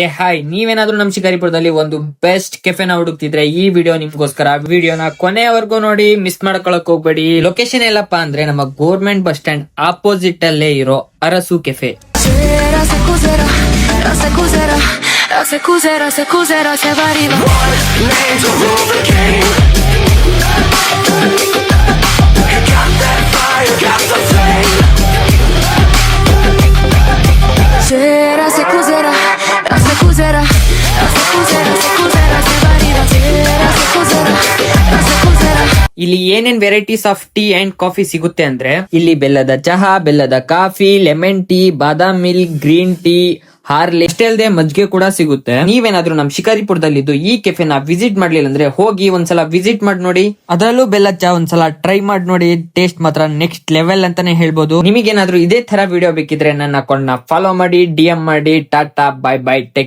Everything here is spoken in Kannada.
ಹಾಯ್, ನೀವೇನಾದ್ರೂ ನಮ್ ಶಿಕಾರಿಪುರದಲ್ಲಿ ಒಂದು ಬೆಸ್ಟ್ ಕೆಫೆನ ಹುಡುಕ್ತಿದ್ರೆ ಈ ವಿಡಿಯೋ ನಿಮ್ಗೋಸ್ಕರ. ವಿಡಿಯೋನ ಕೊನೆವರೆಗೂ ನೋಡಿ, ಮಿಸ್ ಮಾಡ್ಕೊಳಕ್ ಹೋಗ್ಬೇಡಿ. ಲೊಕೇಶನ್ ಎಲ್ಲಪ್ಪ ಅಂದ್ರೆ ನಮ್ಮ ಗೌರ್ಮೆಂಟ್ ಬಸ್ ಸ್ಟ್ಯಾಂಡ್ ಆಪೋಸಿಟ್ ಅಲ್ಲೇ ಇರೋ ಅರಸು ಕೆಫೆ. ಇಲ್ಲಿ ಏನೇನ್ varieties of tea and coffee ಸಿಗುತ್ತೆ ಅಂದ್ರೆ, ಇಲ್ಲಿ ಬೆಲ್ಲದ ಚಹಾ, ಬೆಲ್ಲದ ಕಾಫಿ, ಲೆಮನ್ ಟೀ, ಬಾದಾಮ್ ಮಿಲ್ಕ್, ಗ್ರೀನ್ ಟೀ, ಹಾರ್ಲಿ, ಇಷ್ಟೇ ಅಲ್ಲದೆ ಮಜ್ಜಿಗೆ ಕೂಡ ಸಿಗುತ್ತೆ. ನೀವೇನಾದ್ರೂ ನಮ್ ಶಿಕಾರಿಪುರದಲ್ಲಿದ್ದು ಈ ಕೆಫೆನ ವಿಸಿಟ್ ಮಾಡ್ಲಿಲ್ಲ ಅಂದ್ರೆ ಹೋಗಿ ಒಂದ್ಸಲ ವಿಸಿಟ್ ಮಾಡಿ ನೋಡಿ. ಅದರಲ್ಲೂ ಬೆಲ್ಲದ ಚಹಾ ಒಂದ್ಸಲ ಟ್ರೈ ಮಾಡಿ ನೋಡಿ. ಟೇಸ್ಟ್ ಮಾತ್ರ ನೆಕ್ಸ್ಟ್ ಲೆವೆಲ್ ಅಂತಾನೆ ಹೇಳ್ಬೋದು. ನಿಮಗೇನಾದ್ರೂ ಇದೇ ತರ ವಿಡಿಯೋ ಬೇಕಿದ್ರೆ ನನ್ನ ಅಕೌಂಟ್ ನ ಫಾಲೋ ಮಾಡಿ, DM ಮಾಡಿ. Tata, bye bye, take